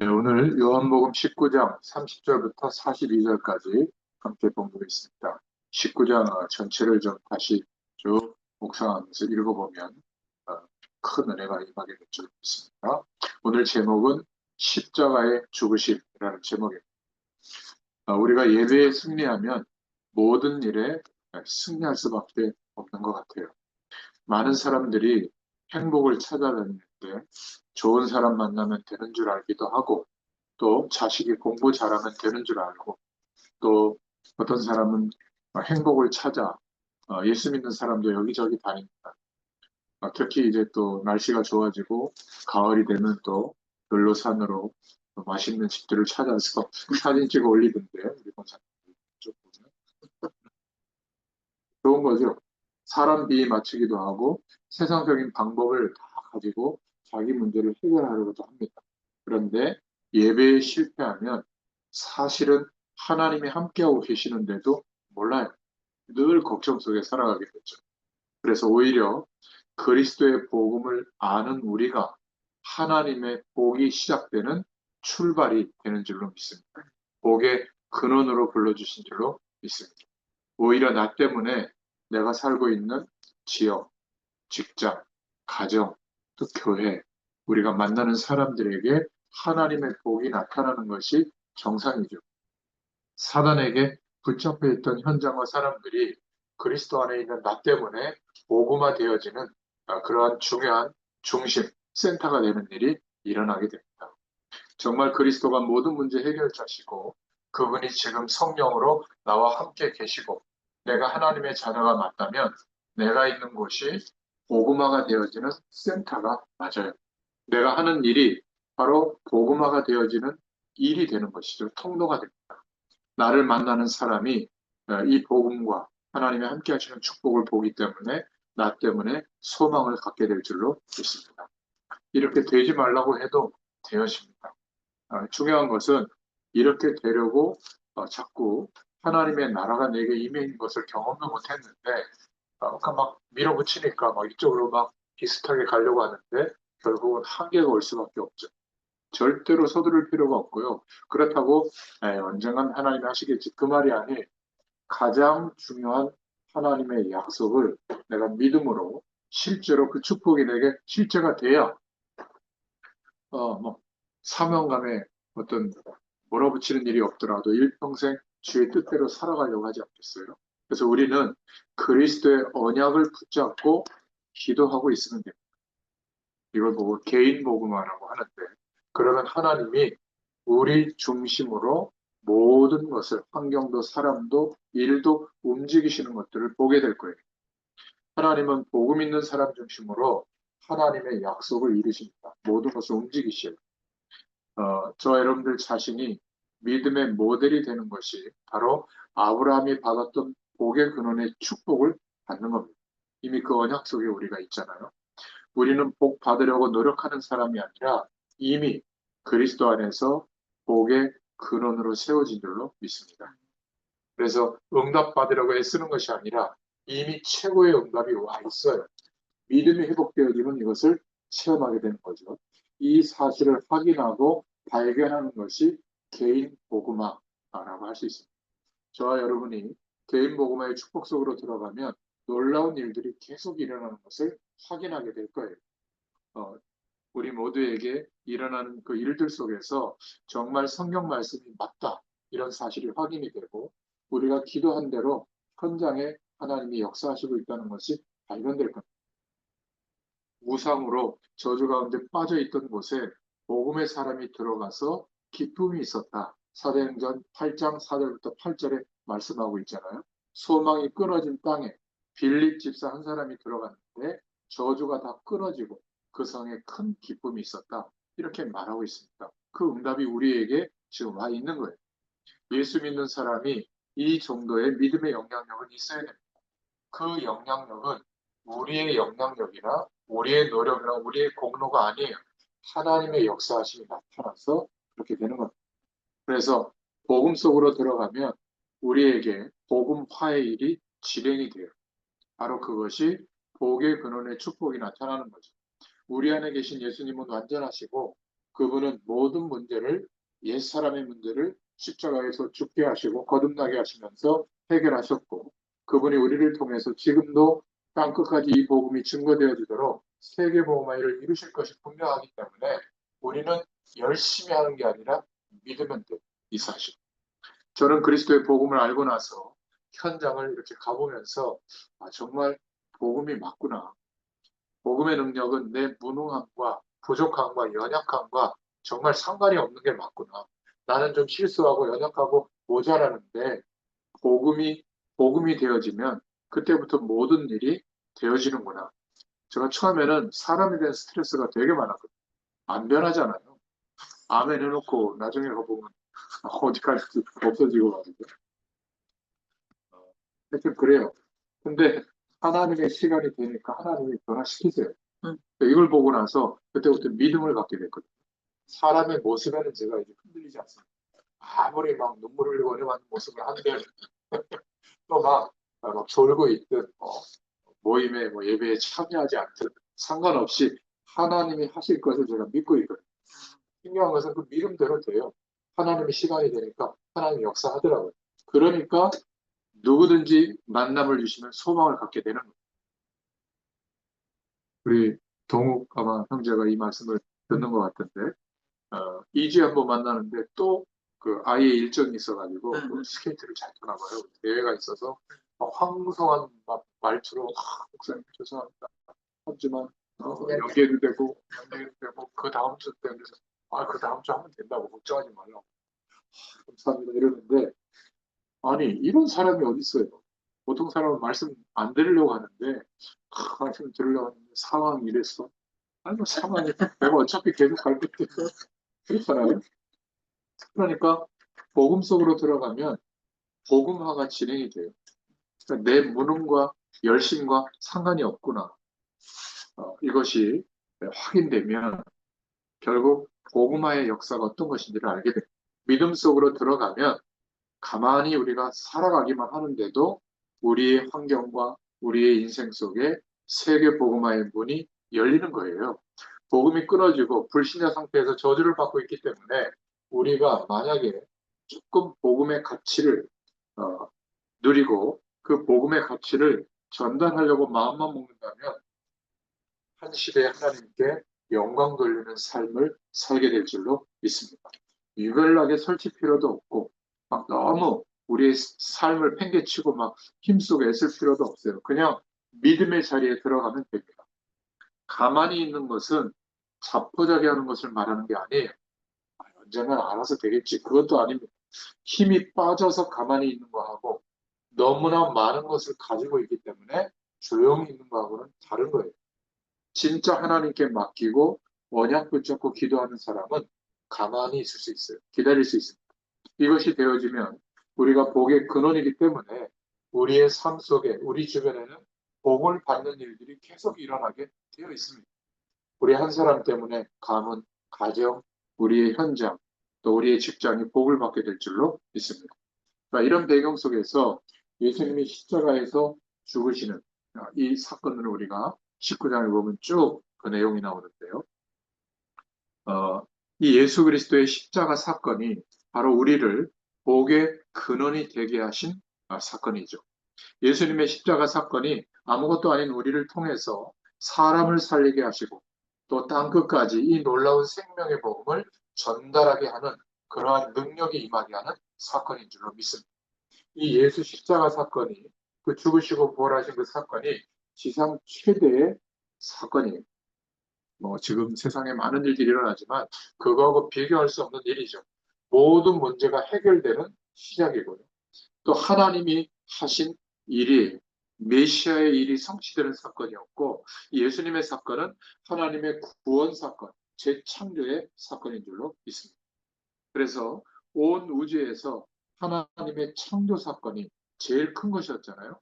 네, 오늘 요한복음 19장 30절부터 42절까지 함께 공부했습니다. 19장 전체를 좀 다시 쭉 묵상하면서 읽어보면 어, 큰 은혜가 임하게 될 줄 믿습니다. 오늘 제목은 십자가의 죽으심이라는 제목입니다. 우리가 예배에 승리하면 모든 일에 승리할 수밖에 없는 것 같아요. 많은 사람들이 행복을 찾아다니는데 좋은 사람 만나면 되는 줄 알기도 하고 또 자식이 공부 잘하면 되는 줄 알고 또 어떤 사람은 행복을 찾아 예수 믿는 사람도 여기저기 다닙니다. 특히 이제 또 날씨가 좋아지고 가을이 되면 또 놀러산으로 또 맛있는 집들을 찾아서 사진 찍어 올리던데 우리 권사님 쪽 보면 좋은 거죠. 사람 비위 맞추기도 하고 세상적인 방법을 다 가지고 자기 문제를 해결하려고도 합니다. 그런데 예배에 실패하면 사실은 하나님이 함께하고 계시는데도 몰라요. 늘 걱정 속에 살아가게 되죠. 그래서 오히려 그리스도의 복음을 아는 우리가 하나님의 복이 시작되는 출발이 되는 줄로 믿습니다. 복의 근원으로 불러주신 줄로 믿습니다. 오히려 나 때문에 내가 살고 있는 지역, 직장, 가정, 또 교회, 우리가 만나는 사람들에게 하나님의 복이 나타나는 것이 정상이죠. 사단에게 붙잡혀 있던 현장과 사람들이 그리스도 안에 있는 나 때문에 복음화 되어지는 그러한 중요한 중심, 센터가 되는 일이 일어나게 됩니다. 정말 그리스도가 모든 문제 해결자시고 그분이 지금 성령으로 나와 함께 계시고 내가 하나님의 자녀가 맞다면 내가 있는 곳이 복음화가 되어지는 센터가 맞아요. 내가 하는 일이 바로 복음화가 되어지는 일이 되는 것이죠. 통로가 됩니다. 나를 만나는 사람이 이 복음과 하나님의 함께 하시는 축복을 보기 때문에 나 때문에 소망을 갖게 될 줄로 믿습니다. 이렇게 되지 말라고 해도 되어집니다. 중요한 것은 이렇게 되려고 자꾸 하나님의 나라가 내게 임해 있는 것을 경험도 못했는데 그러니까 막 밀어붙이니까 막 이쪽으로 막 비슷하게 가려고 하는데 결국은 한계가 올 수밖에 없죠. 절대로 서두를 필요가 없고요. 그렇다고 언젠간 하나님이 하시겠지 그 말이 아니 가장 중요한 하나님의 약속을 내가 믿음으로 실제로 그 축복이 내게 실제가 돼야 뭐 사명감에 어떤 몰아붙이는 일이 없더라도 일평생 주의 뜻대로 살아가려고 하지 않겠어요? 그래서 우리는 그리스도의 언약을 붙잡고 기도하고 있으면 됩니다. 이걸 보고 개인 복음화라고 하는데 그러면 하나님이 우리 중심으로 모든 것을 환경도 사람도 일도 움직이시는 것들을 보게 될 거예요. 하나님은 복음 있는 사람 중심으로 하나님의 약속을 이루십니다. 모든 것을 움직이시요. 저 여러분들 자신이 믿음의 모델이 되는 것이 바로 아브라함이 받았던 복의 근원의 축복을 받는 겁니다. 이미 그 언약 속에 우리가 있잖아요. 우리는 복 받으려고 노력하는 사람이 아니라 이미 그리스도 안에서 복의 근원으로 세워진 줄로 믿습니다. 그래서 응답 받으려고 애쓰는 것이 아니라 이미 최고의 응답이 와 있어요. 믿음이 회복되어지면 이것을 체험하게 되는 거죠. 이 사실을 확인하고 발견하는 것이 개인 복음화라고 할 수 있습니다. 저와 여러분이 개인 복음화의 축복 속으로 들어가면 놀라운 일들이 계속 일어나는 것을 확인하게 될 거예요. 우리 모두에게 일어나는 그 일들 속에서 정말 성경 말씀이 맞다 이런 사실이 확인이 되고 우리가 기도한 대로 현장에 하나님이 역사하시고 있다는 것이 발견될 겁니다. 우상으로 저주 가운데 빠져 있던 곳에 복음의 사람이 들어가서 기쁨이 있었다. 사도행전 8장 4절부터 8절에 말씀하고 있잖아요. 소망이 끊어진 땅에 빌립 집사 한 사람이 들어갔는데 저주가 다 끊어지고 그 성에 큰 기쁨이 있었다. 이렇게 말하고 있습니다. 그 응답이 우리에게 지금 와 있는 거예요. 예수 믿는 사람이 이 정도의 믿음의 영향력은 있어야 됩니다. 그 영향력은 우리의 영향력이나 우리의 노력이나 우리의 공로가 아니에요. 하나님의 역사하심이 나타나서 그렇게 되는 겁니다. 그래서 복음 속으로 들어가면 우리에게 복음화의 일이 진행이 돼요. 바로 그것이 복의 근원의 축복이 나타나는 거죠. 우리 안에 계신 예수님은 완전하시고 그분은 모든 문제를, 옛사람의 문제를 십자가에서 죽게 하시고 거듭나게 하시면서 해결하셨고, 그분이 우리를 통해서 지금도 땅끝까지 이 복음이 증거되어지도록 세계복음화를 이루실 것이 분명하기 때문에 우리는 열심히 하는 게 아니라 믿으면 돼, 이 사실. 저는 그리스도의 복음을 알고 나서 현장을 이렇게 가보면서 정말 복음이 맞구나. 복음의 능력은 내 무능함과 부족함과 연약함과 정말 상관이 없는 게 맞구나. 나는 좀 실수하고 연약하고 모자라는데 복음이 복음이 되어지면 그때부터 모든 일이 되어지는구나. 제가 처음에는 사람에 대한 스트레스가 되게 많았거든요. 안 변하잖아요. 아멘 해놓고 나중에 가보면 어디까지 없어지고 말이죠. 하여튼 그래요. 근데 하나님의 시간이 되니까 하나님이 변화시키세요. 이걸 보고 나서 그때부터 믿음을 갖게 됐거든요. 사람의 모습에는 제가 이제 흔들리지 않습니다. 아무리 막 눈물 흘리고 어려운 모습을 하는데 또막 졸고 있든 모임에 예배에 참여하지 않든 상관없이 하나님이 하실 것을 제가 믿고 있거든요. 중요한 것은 그 믿음대로 돼요. 하나님의 시간이 되니까 하나님이 역사하더라고요. 그러니까 누구든지 만남을 주시면 소망을 갖게 되는 거예요. 우리 동욱 아마 형제가 이 말씀을 듣는 것 같은데 2주에 한 번 만나는데 또 그 아이의 일정이 있어가지고 그 스케이트를 잘 타나 봐요. 대회가 있어서 황송한 말투로 목사님 죄송합니다. 하지만 연계도 되고 그 다음 주 때 그래서 그 다음 주 하면 된다고 걱정하지 말라고 감사합니다 이러는데 아니 이런 사람이 어디 있어요? 보통 사람은 말씀 안 들으려고 하는데 말씀 들으려고 하는데 상황이 이랬어. 아니 뭐 상황이 내가 어차피 계속 갈 건데 그렇잖아요. 그러니까 복음 속으로 들어가면 복음화가 진행이 돼요. 그러니까 내 무능과 열심과 상관이 없구나. 이것이 확인되면 결국 복음화의 역사가 어떤 것인지를 알게 돼요. 믿음 속으로 들어가면 가만히 우리가 살아가기만 하는데도 우리의 환경과 우리의 인생 속에 세계 복음화의 문이 열리는 거예요. 복음이 끊어지고 불신자 상태에서 저주를 받고 있기 때문에 우리가 만약에 조금 복음의 가치를 어, 누리고 그 복음의 가치를 전달하려고 마음만 먹는다면 한 시대에 하나님께 영광 돌리는 삶을 살게 될 줄로 믿습니다. 유별나게 설칠 필요도 없고 막 너무 우리의 삶을 팽개치고 막 힘쓰고 애쓸 필요도 없어요. 그냥 믿음의 자리에 들어가면 됩니다. 가만히 있는 것은 자포자기하는 것을 말하는 게 아니에요. 언젠가 알아서 되겠지. 그것도 아닙니다. 힘이 빠져서 가만히 있는 거하고 너무나 많은 것을 가지고 있기 때문에 조용히 있는 거하고는 다른 거예요. 진짜 하나님께 맡기고 언약 붙잡고 기도하는 사람은 가만히 있을 수 있어요. 기다릴 수 있습니다. 이것이 되어지면 우리가 복의 근원이기 때문에 우리의 삶 속에 우리 주변에는 복을 받는 일들이 계속 일어나게 되어 있습니다. 우리 한 사람 때문에 가문, 가정, 우리의 현장, 또 우리의 직장이 복을 받게 될 줄로 믿습니다. 그러니까 이런 배경 속에서 예수님이 십자가에서 죽으시는 이 사건을 우리가 19장에 보면 쭉 그 내용이 나오는데요. 이 예수 그리스도의 십자가 사건이 바로 우리를 복의 근원이 되게 하신 사건이죠. 예수님의 십자가 사건이 아무것도 아닌 우리를 통해서 사람을 살리게 하시고 또 땅끝까지 이 놀라운 생명의 복음을 전달하게 하는 그러한 능력이 임하게 하는 사건인 줄로 믿습니다. 이 예수 십자가 사건이 그 죽으시고 부활하신 그 사건이 지상 최대의 사건이에요. 지금 세상에 많은 일들이 일어나지만 그거하고 비교할 수 없는 일이죠. 모든 문제가 해결되는 시작이고요. 또 하나님이 하신 일이 메시아의 일이 성취되는 사건이었고 예수님의 사건은 하나님의 구원 사건, 재창조의 사건인 줄로 믿습니다. 그래서 온 우주에서 하나님의 창조 사건이 제일 큰 것이었잖아요.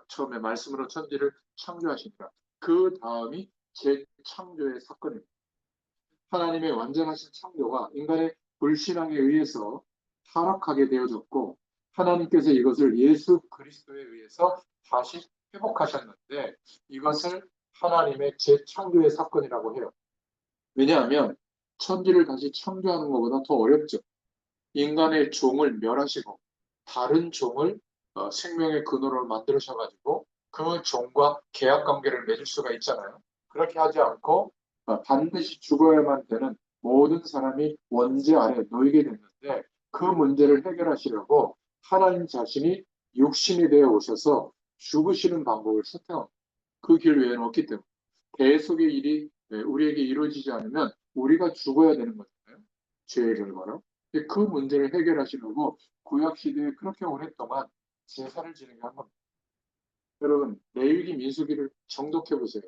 처음에 말씀으로 천지를 창조하시니까 그 다음이 재창조의 사건입니다. 하나님의 완전하신 창조가 인간의 불신앙에 의해서 타락하게 되어졌고 하나님께서 이것을 예수 그리스도에 의해서 다시 회복하셨는데 이것을 하나님의 재창조의 사건이라고 해요. 왜냐하면 천지를 다시 창조하는 것보다 더 어렵죠. 인간의 종을 멸하시고 다른 종을 생명의 근원으로 만들으셔가지고 그 종과 계약 관계를 맺을 수가 있잖아요. 그렇게 하지 않고 반드시 죽어야만 되는 모든 사람이 원죄 아래 놓이게 됐는데 그 문제를 해결하시려고 하나님 자신이 육신이 되어 오셔서 죽으시는 방법을 선택합니다. 그 길 외에는 없기 때문에 계속의 일이 우리에게 이루어지지 않으면 우리가 죽어야 되는 거잖아요. 죄의 결과로. 그 문제를 해결하시려고 구약 시대에 그렇게 오랫동안 제사를 지내게 한 겁니다. 여러분, 레위기 민수기를 정독해 보세요.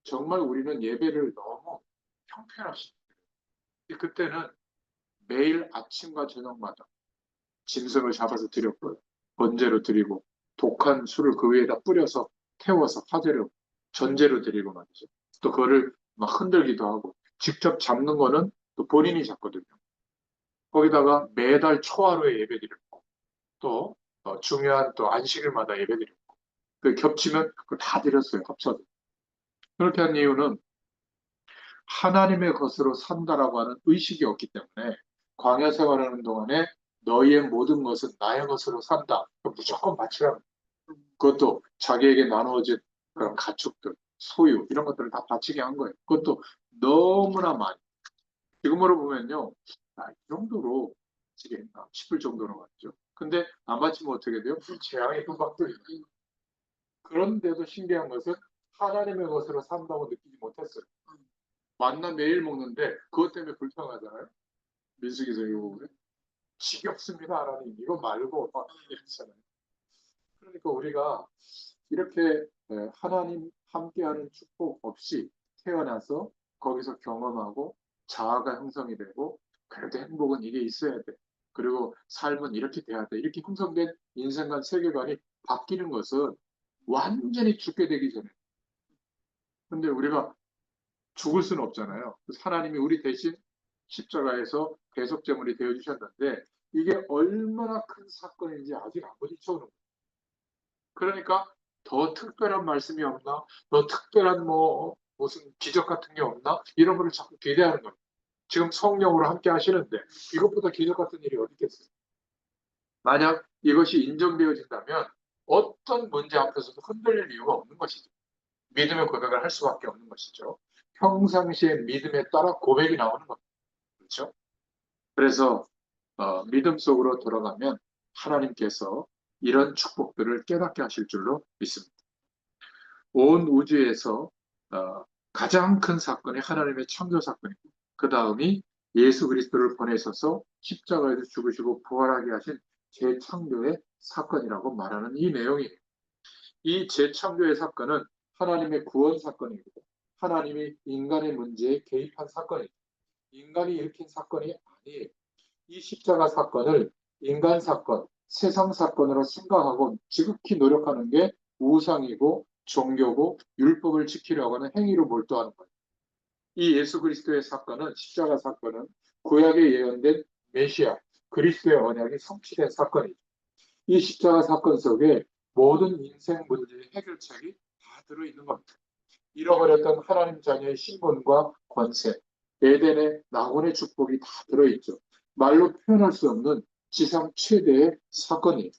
정말 우리는 예배를 너무 평편하십니다. 그때는 매일 아침과 저녁마다 짐승을 잡아서 드렸고요. 번제로 드리고 독한 술을 그 위에다 뿌려서 태워서 화제로 전제로 드리고 말이죠. 또 그거를 막 흔들기도 하고 직접 잡는 거는 또 본인이 잡거든요. 거기다가 매달 초하루에 예배드렸고 또 중요한 또 안식일마다 예배드렸고 그 겹치면 그거 다 드렸어요. 합쳐서. 그렇게 한 이유는 하나님의 것으로 산다라고 하는 의식이 없기 때문에 광야 생활하는 동안에 너희의 모든 것은 나의 것으로 산다. 무조건 바치라. 그것도 자기에게 나누어진 그런 가축들, 소유 이런 것들을 다 바치게 한 거예요. 그것도 너무나 많이. 지금으로 보면요, 이 정도로 바치겠나 싶을 정도로 많죠. 근데 안 바치면 어떻게 돼요? 재앙이 금방 뚫려요. 그런데도 신기한 것은 하나님의 것으로 산다고 느끼지 못했어요. 만나 매일 먹는데 그것 때문에 불평하잖아요. 민수기서 이거 보면 지겹습니다, 하나님. 이거 말고 막 이러잖아요. 그러니까 우리가 이렇게 하나님 함께하는 축복 없이 태어나서 거기서 경험하고 자아가 형성이 되고 그래도 행복은 이게 있어야 돼. 그리고 삶은 이렇게 돼야 돼. 이렇게 형성된 인생관 세계관이 바뀌는 것은 완전히 죽게 되기 전에. 근데 우리가 죽을 수는 없잖아요. 그래서 하나님이 우리 대신 십자가에서 대속 제물이 되어 주셨는데 이게 얼마나 큰 사건인지 아직 안 부딪혀오는 거예요. 그러니까 더 특별한 말씀이 없나? 더 특별한 무슨 기적 같은 게 없나? 이런 거를 자꾸 기대하는 거예요. 지금 성령으로 함께 하시는데 이것보다 기적 같은 일이 어디 있겠어요? 만약 이것이 인정되어진다면 어떤 문제 앞에서도 흔들릴 이유가 없는 것이죠. 믿음의 고백을 할 수밖에 없는 것이죠. 평상시에 믿음에 따라 고백이 나오는 겁니다. 그렇죠? 그래서 믿음 속으로 돌아가면 하나님께서 이런 축복들을 깨닫게 하실 줄로 믿습니다. 온 우주에서 가장 큰 사건이 하나님의 창조 사건이고 그 다음이 예수 그리스도를 보내셔서 십자가에서 죽으시고 부활하게 하신 재창조의 사건이라고 말하는 이 내용이에요. 이 재창조의 사건은 하나님의 구원 사건이고 하나님이 인간의 문제에 개입한 사건이에요. 인간이 일으킨 사건이 아니에요. 이 십자가 사건을 인간 사건, 세상 사건으로 생각하고 지극히 노력하는 게 우상이고 종교고 율법을 지키려고 하는 행위로 몰두하는 거예요. 이 예수 그리스도의 사건은 십자가 사건은 구약에 예언된 메시아 그리스도의 언약이 성취된 사건이죠. 이 십자가 사건 속에 모든 인생 문제의 해결책이 다 들어있는 겁니다. 잃어버렸던 하나님 자녀의 신분과 권세, 에덴의 낙원의 축복이 다 들어있죠. 말로 표현할 수 없는 지상 최대의 사건이에요.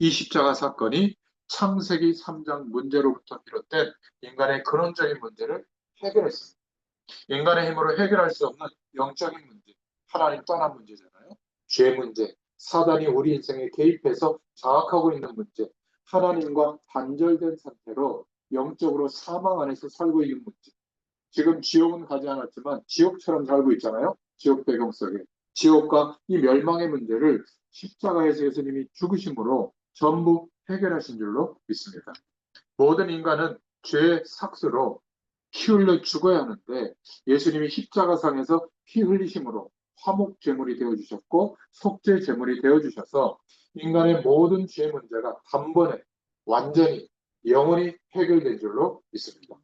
이 십자가 사건이 창세기 3장 문제로부터 비롯된 인간의 근원적인 문제를 해결했습니다. 인간의 힘으로 해결할 수 없는 영적인 문제, 하나님 떠난 문제잖아요. 죄 문제, 사단이 우리 인생에 개입해서 장악하고 있는 문제, 하나님과 단절된 상태로 영적으로 사망 안에서 살고 있는 문제. 지금 지옥은 가지 않았지만 지옥처럼 살고 있잖아요. 지옥 배경 속에. 지옥과 이 멸망의 문제를 십자가에서 예수님이 죽으심으로 전부 해결하신 줄로 믿습니다. 모든 인간은 죄의 삭스로 피 흘려 죽어야 하는데 예수님이 십자가상에서 피 흘리심으로 화목 제물이 되어 주셨고 속죄 제물이 되어 주셔서 인간의 모든 죄 문제가 단번에 완전히 영원히 해결된 줄로 믿습니다.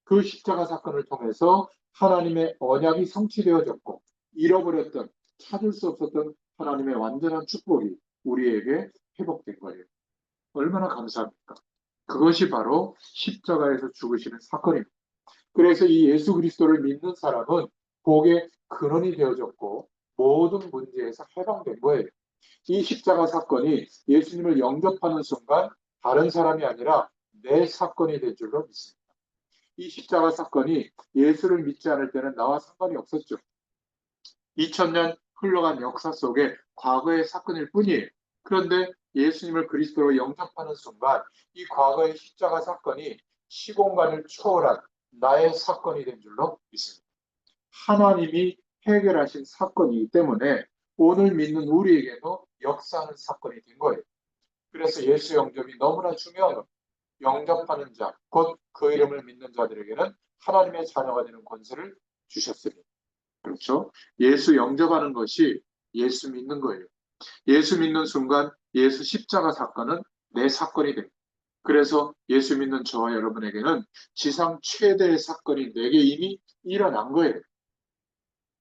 그 십자가 사건을 통해서 하나님의 언약이 성취되어졌고 잃어버렸던 찾을 수 없었던 하나님의 완전한 축복이 우리에게 회복된 거예요. 얼마나 감사합니까? 그것이 바로 십자가에서 죽으시는 사건입니다. 그래서 이 예수 그리스도를 믿는 사람은 복의 근원이 되어졌고 모든 문제에서 해방된 거예요. 이 십자가 사건이 예수님을 영접하는 순간 다른 사람이 아니라 내 사건이 될 줄로 믿습니다. 이 십자가 사건이 예수를 믿지 않을 때는 나와 상관이 없었죠. 2000년 흘러간 역사 속에 과거의 사건일 뿐이에요. 그런데 예수님을 그리스도로 영접하는 순간 이 과거의 십자가 사건이 시공간을 초월한 나의 사건이 된 줄로 믿습니다. 하나님이 해결하신 사건이기 때문에 오늘 믿는 우리에게도 역사하는 사건이 된 거예요. 그래서 예수 영접이 너무나 중요한 겁니다. 영접하는 자, 곧 그 이름을 믿는 자들에게는 하나님의 자녀가 되는 권세를 주셨습니다. 그렇죠? 예수 영접하는 것이 예수 믿는 거예요. 예수 믿는 순간 예수 십자가 사건은 내 사건이 됩니다. 그래서 예수 믿는 저와 여러분에게는 지상 최대의 사건이 내게 이미 일어난 거예요.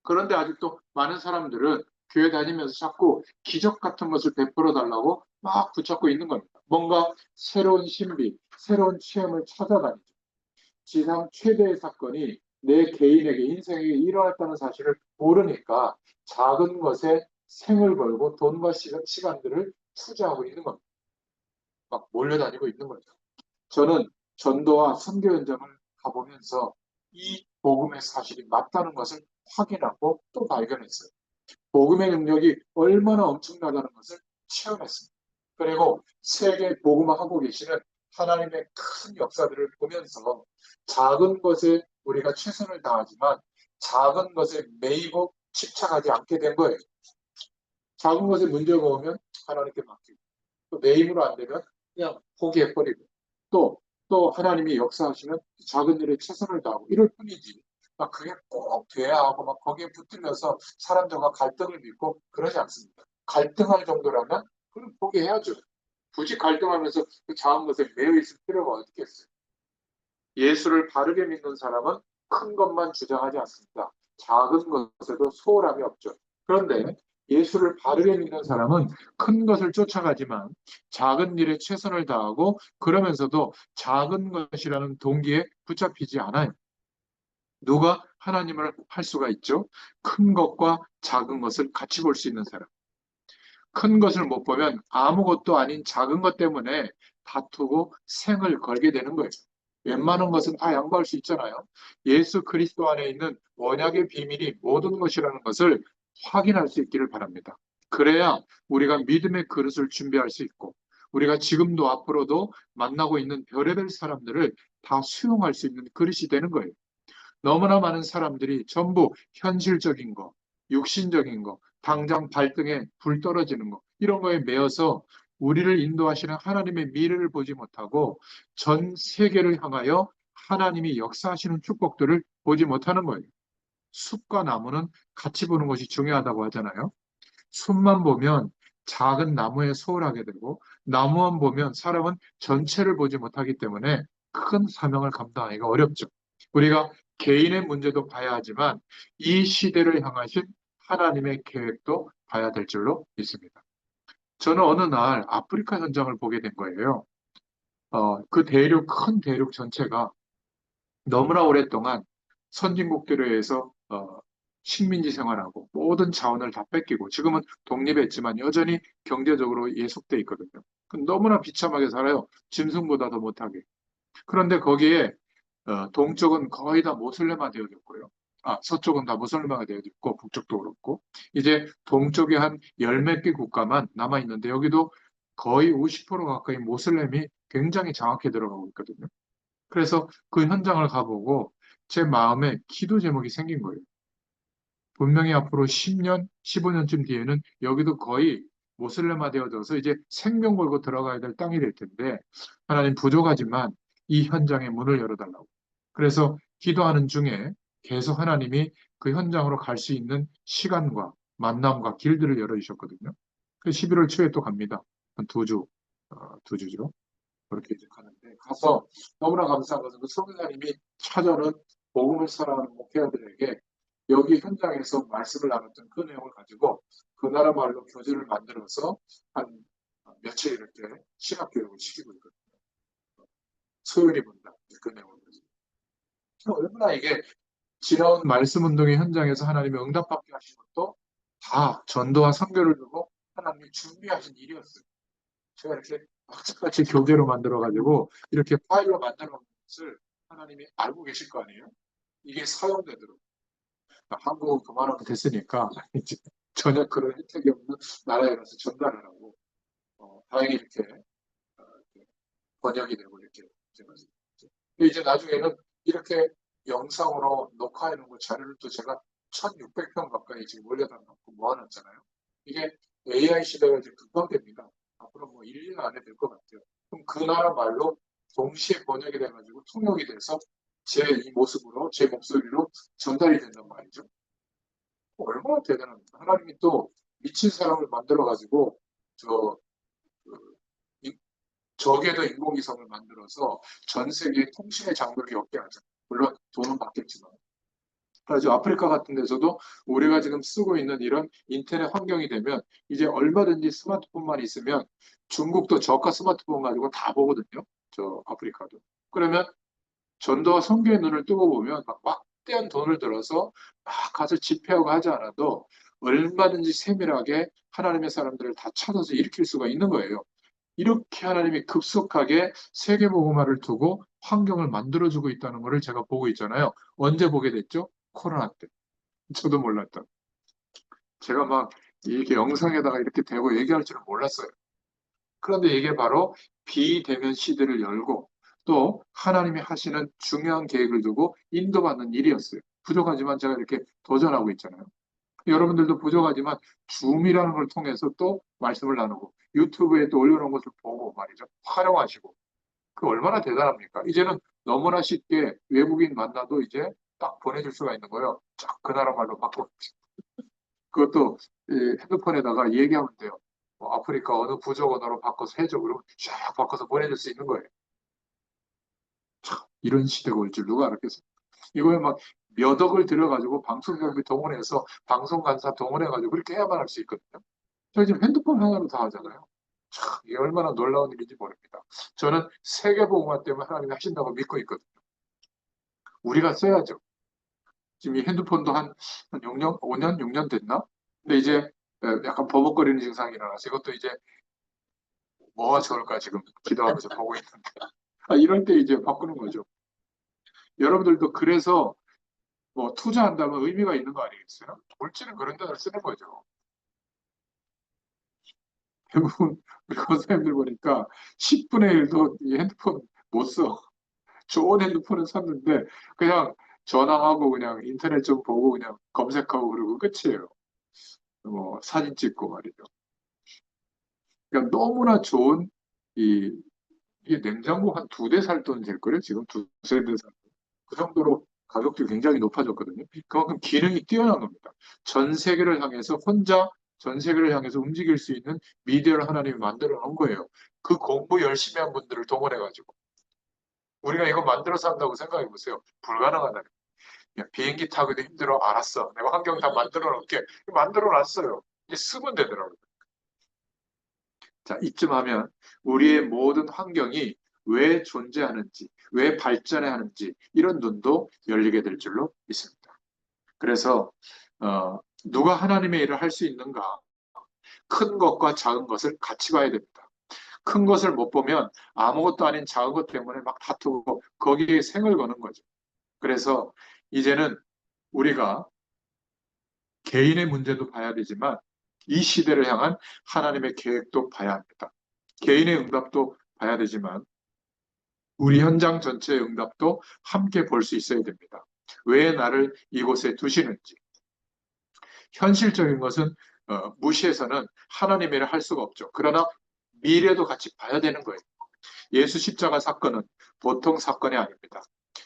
그런데 아직도 많은 사람들은 교회 다니면서 자꾸 기적 같은 것을 베풀어 달라고 막 붙잡고 있는 겁니다. 뭔가 새로운 신비, 새로운 체험을 찾아다니죠. 지상 최대의 사건이 내 개인에게 인생에 일어났다는 사실을 모르니까 작은 것에 생을 걸고 돈과 시간들을 투자하고 있는 겁니다. 막 몰려다니고 있는 거죠. 저는 전도와 선교 현장을 가보면서 이 복음의 사실이 맞다는 것을 확인하고 또 발견했어요. 복음의 능력이 얼마나 엄청나다는 것을 체험했습니다. 그리고 세계 복음화하고 계시는 하나님의 큰 역사들을 보면서 작은 것에 우리가 최선을 다하지만 작은 것에 매이고 집착하지 않게 된 거예요. 작은 것에 문제가 오면 하나님께 맡기고 또 매임으로 안 되면 그냥 포기해버리고 또 하나님이 역사하시면 작은 일에 최선을 다하고 이럴 뿐이지. 막 그게 꼭 돼야 하고 막 거기에 붙들려서 사람들과 갈등을 빚고 그러지 않습니다. 갈등할 정도라면 그럼 포기해야죠. 굳이 갈등하면서 그 작은 것에 매여 있을 필요가 어디 있겠어요. 예수를 바르게 믿는 사람은 큰 것만 주장하지 않습니다. 작은 것에도 소홀함이 없죠. 그런데 예수를 바르게 믿는 사람은 큰 것을 쫓아가지만 작은 일에 최선을 다하고 그러면서도 작은 것이라는 동기에 붙잡히지 않아요. 누가 하나님을 할 수가 있죠? 큰 것과 작은 것을 같이 볼 수 있는 사람. 큰 것을 못 보면 아무것도 아닌 작은 것 때문에 다투고 생을 걸게 되는 거예요. 웬만한 것은 다 양보할 수 있잖아요. 예수 그리스도 안에 있는 언약의 비밀이 모든 것이라는 것을 확인할 수 있기를 바랍니다. 그래야 우리가 믿음의 그릇을 준비할 수 있고 우리가 지금도 앞으로도 만나고 있는 별의별 사람들을 다 수용할 수 있는 그릇이 되는 거예요. 너무나 많은 사람들이 전부 현실적인 거, 육신적인 거, 당장 발등에 불 떨어지는 거, 이런 거에 매여서 우리를 인도하시는 하나님의 미래를 보지 못하고 전 세계를 향하여 하나님이 역사하시는 축복들을 보지 못하는 거예요. 숲과 나무는 같이 보는 것이 중요하다고 하잖아요. 숲만 보면 작은 나무에 소홀하게 되고 나무만 보면 사람은 전체를 보지 못하기 때문에 큰 사명을 감당하기가 어렵죠. 우리가 개인의 문제도 봐야 하지만 이 시대를 향하신 하나님의 계획도 봐야 될 줄로 믿습니다. 저는 어느 날 아프리카 현장을 보게 된 거예요. 그 큰 대륙 전체가 너무나 오랫동안 선진국들에 의해서 식민지 생활하고 모든 자원을 다 뺏기고 지금은 독립했지만 여전히 경제적으로 예속돼 있거든요. 너무나 비참하게 살아요. 짐승보다 더 못하게. 그런데 거기에 동쪽은 거의 다 모슬렘화 되어졌고요. 서쪽은 다 무슬림화가 되어졌고 북쪽도 그렇고 이제 동쪽에 한 열 몇 개 국가만 남아 있는데 여기도 거의 50% 가까이 모슬렘이 굉장히 장악해 들어가고 있거든요. 그래서 그 현장을 가보고 제 마음에 기도 제목이 생긴 거예요. 분명히 앞으로 10년, 15년쯤 뒤에는 여기도 거의 모슬렘화 되어져서 이제 생명 걸고 들어가야 될 땅이 될 텐데 하나님 부족하지만 이 현장에 문을 열어달라고. 그래서 기도하는 중에 계속 하나님이 그 현장으로 갈 수 있는 시간과 만남과 길들을 열어주셨거든요. 그 11월 초에 또 갑니다. 한 두 주, 두 주죠. 그렇게 이제 가는데 가서 너무나 감사한 것은 그 선교사님이 찾아오는 복음을 사랑하는 목회자들에게 여기 현장에서 말씀을 나눴던 그 내용을 가지고 그 나라 말로 교재를 만들어서 한 며칠 이렇게 시각 교육을 시키고 있거든요. 소연이 본다 그 내용을 가지고 얼마나 이게 지나온 말씀 운동의 현장에서 하나님의 응답받게 하신 것도 다 전도와 선교를 두고 하나님이 준비하신 일이었어요. 제가 이렇게 악착같이 교재로 만들어가지고 이렇게 파일로 만들어 놓은 것을 하나님이 알고 계실 거 아니에요? 이게 사용되도록. 한국은 그만하면 됐으니까 이제 전혀 그런 혜택이 없는 나라에 가서 전달을 하고 다행히 이렇게 어, 번역이 되고 이렇게 제가 이제 나중에는 이렇게 영상으로 녹화해 놓은 거 자료를 또 제가 1600편 가까이 지금 올려다 놓고 모아놨잖아요. 이게 AI 시대가 이제 급박됩니다. 앞으로 뭐 1년 안에 될 것 같아요. 그럼 그 나라 말로 동시에 번역이 돼가지고 통역이 돼서 제 이 모습으로, 제 목소리로 전달이 된단 말이죠. 얼마나 대단합니까? 하나님이 또 미친 사람을 만들어가지고 저 그, 적에도 인공위성을 만들어서 전 세계 통신의 장벽이 없게 하죠. 물론 돈은 받겠지만. 그래서 아프리카 같은 데서도 우리가 지금 쓰고 있는 이런 인터넷 환경이 되면 이제 얼마든지 스마트폰만 있으면 중국도 저가 스마트폰 가지고 다 보거든요. 저 아프리카도. 그러면 전도와 선교의 눈을 뜨고 보면 막 막대한 돈을 들어서 막 가서 집회하고 하지 않아도 얼마든지 세밀하게 하나님의 사람들을 다 찾아서 일으킬 수가 있는 거예요. 이렇게 하나님이 급속하게 세계복음화를 두고 환경을 만들어주고 있다는 것을 제가 보고 있잖아요. 언제 보게 됐죠? 코로나 때. 저도 몰랐던. 제가 막 이렇게 영상에다가 이렇게 대고 얘기할 줄은 몰랐어요. 그런데 이게 바로 비대면 시대를 열고 또 하나님이 하시는 중요한 계획을 두고 인도받는 일이었어요. 부족하지만 제가 이렇게 도전하고 있잖아요. 여러분들도 부족하지만 줌이라는 걸 통해서 또 말씀을 나누고 유튜브에 또 올려놓은 것을 보고 말이죠. 활용하시고. 그 얼마나 대단합니까? 이제는 너무나 쉽게 외국인 만나도 이제 딱 보내줄 수가 있는 거예요. 쫙 그 나라 말로 바꿔. 그것도 핸드폰에다가 얘기하면 돼요. 뭐 아프리카 어느 부족 언어로 바꿔서 해줘. 그러면 쫙 바꿔서 보내줄 수 있는 거예요. 이런 시대가 올 줄 누가 알았겠어요. 이거에 막 몇 억을 들여가지고 방송경비 동원해서 방송간사 동원해가지고 그렇게 해야만 할 수 있거든요. 저희 지금 핸드폰 하나로 다 하잖아요. 참, 이게 얼마나 놀라운 일인지 모릅니다. 저는 세계복음화 때문에 하나님이 하신다고 믿고 있거든요. 우리가 써야죠. 지금 이 핸드폰도 한 6년, 5년, 6년 됐나? 근데 이제 약간 버벅거리는 증상이 일어나서 이것도 이제 뭐가 좋을까 지금 기도하면서 보고 있는데. 이럴 때 이제 바꾸는 거죠. 여러분들도 그래서 뭐 투자한다면 의미가 있는 거 아니겠어요? 물질은 그런 데다 쓰는 거죠. 대부분 우리 권사님들 보니까 10분의 1도 이 핸드폰 못 써. 좋은 핸드폰을 샀는데 그냥 전화하고 그냥 인터넷 좀 보고 그냥 검색하고 그러고 끝이에요. 뭐 사진 찍고 말이죠. 그러니까 너무나 좋은 이 이게 냉장고 한 2대 살 돈 될 거예요. 지금 두세 대 살. 그 정도로 가격들이 굉장히 높아졌거든요. 그만큼 기능이 뛰어난 겁니다. 전 세계를 향해서 혼자 전 세계를 향해서 움직일 수 있는 미디어를 하나님이 만들어 놓은 거예요. 그 공부 열심히 한 분들을 동원해가지고. 우리가 이거 만들어서 한다고 생각해 보세요. 불가능하다. 야, 비행기 타기도 힘들어. 알았어. 내가 환경 다 만들어 놓을게. 만들어 놨어요. 이제 쓰면 되더라고요. 자, 이쯤 하면 우리의 모든 환경이 왜 존재하는지, 왜 발전해야 하는지 이런 눈도 열리게 될 줄로 믿습니다. 그래서 누가 하나님의 일을 할 수 있는가? 큰 것과 작은 것을 같이 봐야 됩니다. 큰 것을 못 보면 아무것도 아닌 작은 것 때문에 막 다투고 거기에 생을 거는 거죠. 그래서 이제는 우리가 개인의 문제도 봐야 되지만 이 시대를 향한 하나님의 계획도 봐야 합니다. 개인의 응답도 봐야 되지만 우리 현장 전체의 응답도 함께 볼 수 있어야 됩니다. 왜 나를 이곳에 두시는지. 현실적인 것은 무시해서는 하나님의 일을 할 수가 없죠. 그러나 미래도 같이 봐야 되는 거예요. 예수 십자가 사건은 보통 사건이 아닙니다.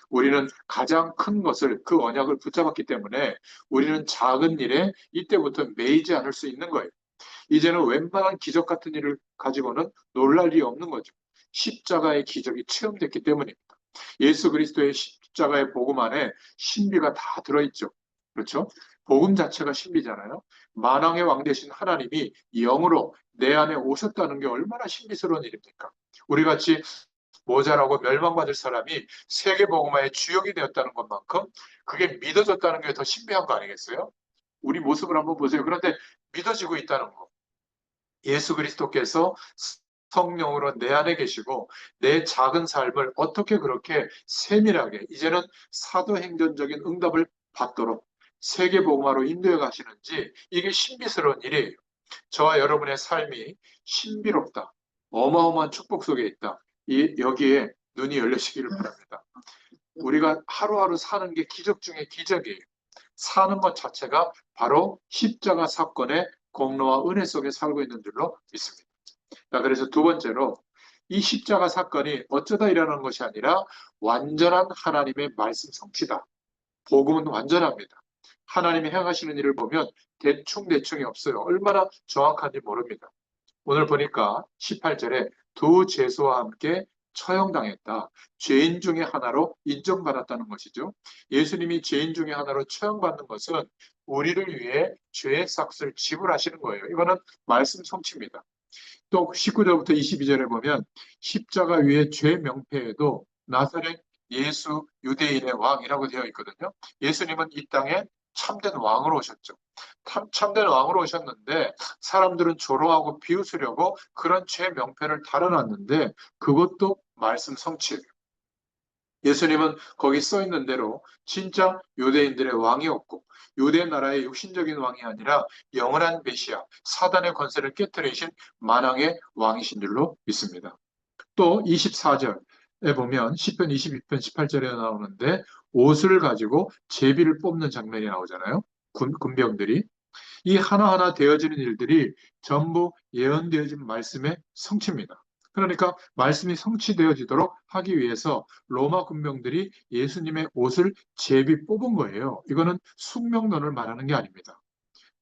우리는 가장 큰 것을 그 언약을 붙잡았기 때문에 우리는 작은 일에 이때부터 매이지 않을 수 있는 거예요. 이제는 웬만한 기적 같은 일을 가지고는 놀랄 일이 없는 거죠. 십자가의 기적이 체험됐기 때문입니다. 예수 그리스도의 십자가의 복음 안에 신비가 다 들어있죠. 그렇죠? 복음 자체가 신비잖아요. 만왕의 왕 되신 하나님이 영으로 내 안에 오셨다는 게 얼마나 신비스러운 일입니까? 우리 같이 모자라고 멸망받을 사람이 세계복음화의 주역이 되었다는 것만큼 그게 믿어졌다는 게 더 신비한 거 아니겠어요? 우리 모습을 한번 보세요. 그런데 믿어지고 있다는 거. 예수 그리스도께서 성령으로 내 안에 계시고 내 작은 삶을 어떻게 그렇게 세밀하게 이제는 사도행전적인 응답을 받도록 세계복음화로 인도해 가시는지 이게 신비스러운 일이에요. 저와 여러분의 삶이 신비롭다. 어마어마한 축복 속에 있다. 여기에 눈이 열리시기를 바랍니다. 우리가 하루하루 사는 게 기적 중에 기적이에요. 사는 것 자체가 바로 십자가 사건의 공로와 은혜 속에 살고 있는 줄로 믿습니다. 자, 그래서 두 번째로 이 십자가 사건이 어쩌다 일어나는 것이 아니라 완전한 하나님의 말씀 성취다. 복음은 완전합니다. 하나님이 행하시는 일을 보면 대충대충이 없어요. 얼마나 정확한지 모릅니다. 오늘 보니까 18절에 두 죄수와 함께 처형당했다. 죄인 중에 하나로 인정받았다는 것이죠. 예수님이 죄인 중에 하나로 처형받는 것은 우리를 위해 죄의 삭을 지불하시는 거예요. 이거는 말씀 성취입니다. 또 19절부터 22절에 보면 십자가 위에 죄 명패에도 나사렛 예수 유대인의 왕이라고 되어 있거든요. 예수님은 이 땅에 참된 왕으로 오셨죠. 참된 왕으로 오셨는데 사람들은 조롱하고 비웃으려고 그런 죄 명패를 달아놨는데 그것도 말씀 성취예요. 예수님은 거기 써 있는 대로 진짜 유대인들의 왕이었고 유대 나라의 육신적인 왕이 아니라 영원한 메시아, 사단의 권세를 깨뜨리신 만왕의 왕이신 줄로 믿습니다. 또 24절에 보면 시편 22편 18절에 나오는데 옷을 가지고 제비를 뽑는 장면이 나오잖아요. 군병들이. 이 하나하나 되어지는 일들이 전부 예언되어진 말씀의 성취입니다. 그러니까 말씀이 성취되어지도록 하기 위해서 로마 군병들이 예수님의 옷을 제비 뽑은 거예요. 이거는 숙명론을 말하는 게 아닙니다.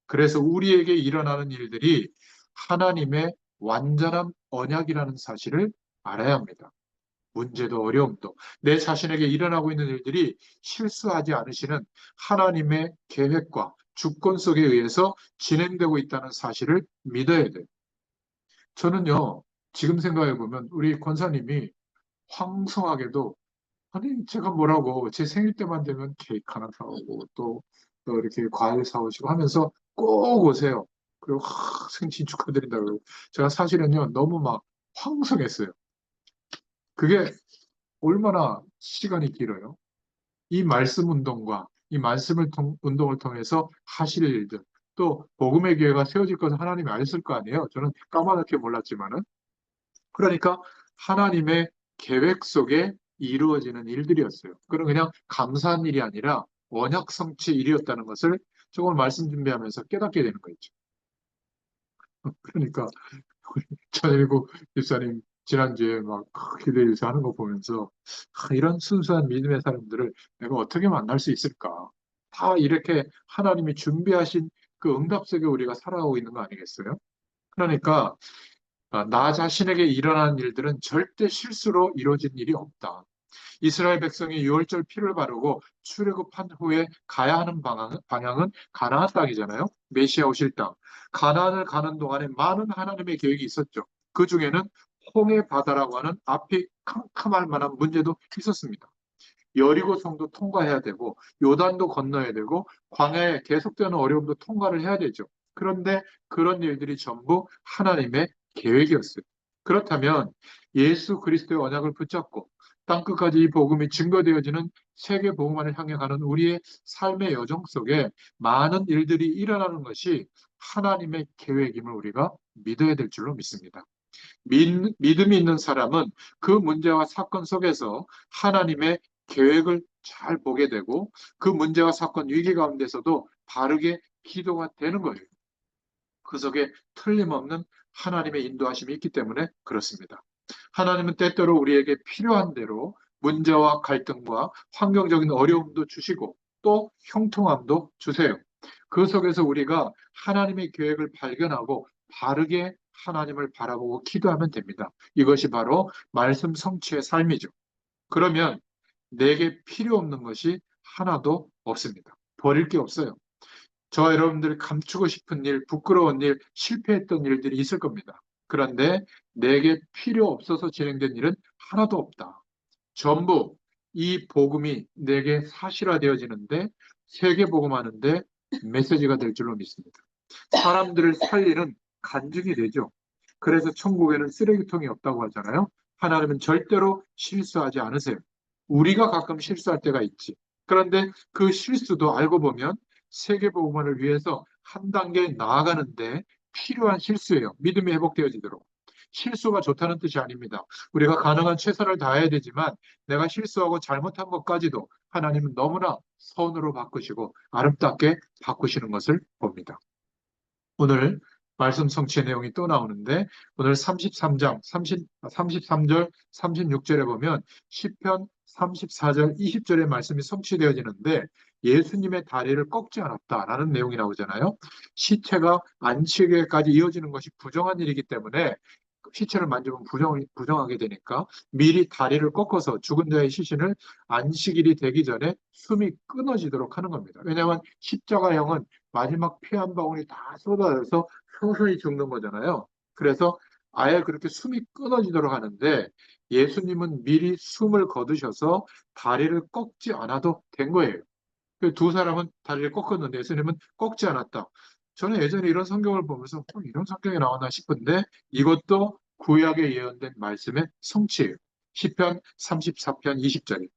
그래서 우리에게 일어나는 일들이 하나님의 완전한 언약이라는 사실을 알아야 합니다. 문제도 어려움도 내 자신에게 일어나고 있는 일들이 실수하지 않으시는 하나님의 계획과 주권 속에 의해서 진행되고 있다는 사실을 믿어야 돼요. 저는요, 지금 생각해 보면 우리 권사님이 황송하게도 아니 제가 뭐라고 제 생일 때만 되면 케이크 하나 사오고 또 이렇게 과일 사오시고 하면서 꼭 오세요. 그리고 생신 축하드린다고. 제가 사실은요 너무 막 황송했어요. 그게 얼마나 시간이 길어요. 이 말씀 운동과 이 운동을 통해서 하실 일들, 또 복음의 기회가 세워질 것을 하나님이 아셨을 거 아니에요. 저는 까맣게 몰랐지만은. 그러니까 하나님의 계획 속에 이루어지는 일들이었어요. 그건 그냥 감사한 일이 아니라 언약 성취 일이었다는 것을 조금 말씀 준비하면서 깨닫게 되는 거죠. 그러니까 우리 전일국 집사님 지난주에 막 기도해서 하는 거 보면서 이런 순수한 믿음의 사람들을 내가 어떻게 만날 수 있을까? 다 이렇게 하나님이 준비하신 그 응답 속에 우리가 살아가고 있는 거 아니겠어요? 그러니까 나 자신에게 일어나는 일들은 절대 실수로 이루어진 일이 없다. 이스라엘 백성이 6월절 피를 바르고 출애굽한 후에 가야 하는 방향은 가나안 땅이잖아요. 메시아 오실 땅. 가나안을 가는 동안에 많은 하나님의 계획이 있었죠. 그 중에는 홍해 바다라고 하는 앞이 캄캄할 만한 문제도 있었습니다. 여리고 성도 통과해야 되고 요단도 건너야 되고 광야에 계속되는 어려움도 통과를 해야 되죠. 그런데 그런 일들이 전부 하나님의 계획이었어요. 그렇다면 예수 그리스도의 언약을 붙잡고 땅끝까지 이 복음이 증거되어지는 세계 복음화를 향해 가는 우리의 삶의 여정 속에 많은 일들이 일어나는 것이 하나님의 계획임을 우리가 믿어야 될 줄로 믿습니다. 믿음이 있는 사람은 그 문제와 사건 속에서 하나님의 계획을 잘 보게 되고 그 문제와 사건 위기 가운데서도 바르게 기도가 되는 거예요. 그 속에 틀림없는 하나님의 인도하심이 있기 때문에 그렇습니다. 하나님은 때때로 우리에게 필요한 대로 문제와 갈등과 환경적인 어려움도 주시고 또 형통함도 주세요. 그 속에서 우리가 하나님의 계획을 발견하고 바르게 하나님을 바라보고 기도하면 됩니다. 이것이 바로 말씀 성취의 삶이죠. 그러면 내게 필요 없는 것이 하나도 없습니다. 버릴 게 없어요. 저와 여러분들이 감추고 싶은 일, 부끄러운 일, 실패했던 일들이 있을 겁니다. 그런데 내게 필요 없어서 진행된 일은 하나도 없다. 전부 이 복음이 내게 사실화되어지는데 세계복음하는데 메시지가 될 줄로 믿습니다. 사람들을 살리는 간증이 되죠. 그래서 천국에는 쓰레기통이 없다고 하잖아요. 하나님은 절대로 실수하지 않으세요. 우리가 가끔 실수할 때가 있지. 그런데 그 실수도 알고 보면 세계복음화를 위해서 한 단계 나아가는데 필요한 실수예요. 믿음이 회복되어지도록. 실수가 좋다는 뜻이 아닙니다. 우리가 가능한 최선을 다해야 되지만 내가 실수하고 잘못한 것까지도 하나님은 너무나 선으로 바꾸시고 아름답게 바꾸시는 것을 봅니다. 오늘 말씀 성취의 내용이 또 나오는데 오늘 33장 33절 36절에 보면 시편 34절 20절의 말씀이 성취되어지는데 예수님의 다리를 꺾지 않았다라는 내용이 나오잖아요. 시체가 안식일까지 이어지는 것이 부정한 일이기 때문에 시체를 만지면 부정하게 되니까 미리 다리를 꺾어서 죽은 자의 시신을 안식일이 되기 전에 숨이 끊어지도록 하는 겁니다. 왜냐하면 십자가형은 마지막 피 한 방울이 다 쏟아져서 서서히 죽는 거잖아요. 그래서 아예 그렇게 숨이 끊어지도록 하는데 예수님은 미리 숨을 거두셔서 다리를 꺾지 않아도 된 거예요. 두 사람은 다리를 꺾었는데 예수님은 꺾지 않았다. 저는 예전에 이런 성경을 보면서 이런 성경이 나오나 싶은데 이것도 구약에 예언된 말씀의 성취예요. 시편 34편 20절이.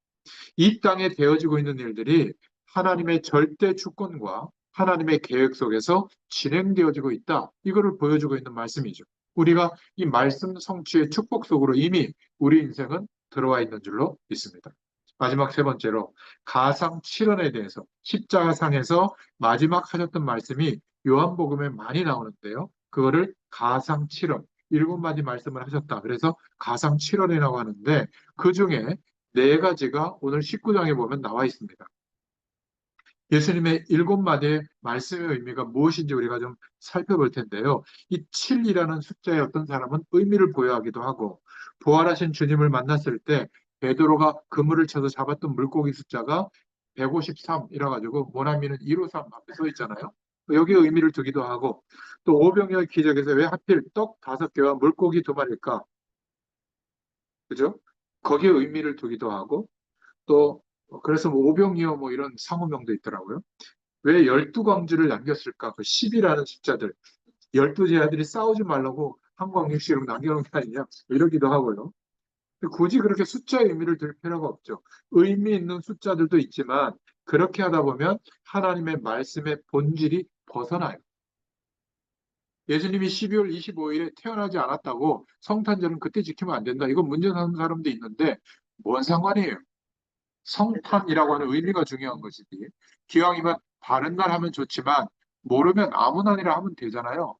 이 땅에 되어지고 있는 일들이 하나님의 절대 주권과 하나님의 계획 속에서 진행되어지고 있다. 이거를 보여주고 있는 말씀이죠. 우리가 이 말씀 성취의 축복 속으로 이미 우리 인생은 들어와 있는 줄로 믿습니다. 마지막 세 번째로 가상 7원에 대해서 십자가상에서 마지막 하셨던 말씀이 요한복음에 많이 나오는데요. 그거를 가상 7원, 7마디 말씀을 하셨다. 그래서 가상 7원이라고 하는데 그 중에 네 가지가 오늘 19장에 보면 나와 있습니다. 예수님의 7마디의 말씀의 의미가 무엇인지 우리가 좀 살펴볼 텐데요. 이 7이라는 숫자에 어떤 사람은 의미를 부여하기도 하고 부활하신 주님을 만났을 때 베드로가 그물을 쳐서 잡았던 물고기 숫자가 153이라 가지고 모나미는 153 앞에 서 있잖아요. 여기에 의미를 두기도 하고 또 오병이어 기적에서 왜 하필 떡 5개와 물고기 2마리일까? 그죠? 거기에 의미를 두기도 하고 또 그래서 뭐 오병이어 뭐 이런 상호명도 있더라고요. 왜 12광주를 남겼을까? 그 10이라는 숫자들. 12제자들이 싸우지 말라고 한 광역씩 이렇게 남겨놓은 게 아니냐? 뭐 이러기도 하고요. 굳이 그렇게 숫자의 의미를 들 필요가 없죠. 의미 있는 숫자들도 있지만 그렇게 하다 보면 하나님의 말씀의 본질이 벗어나요. 예수님이 12월 25일에 태어나지 않았다고 성탄절은 그때 지키면 안 된다. 이건 문제 삼는 사람도 있는데 뭔 상관이에요? 성탄이라고 하는 의미가 중요한 것이지. 기왕이면 바른 날 하면 좋지만 모르면 아무 날이라 하면 되잖아요.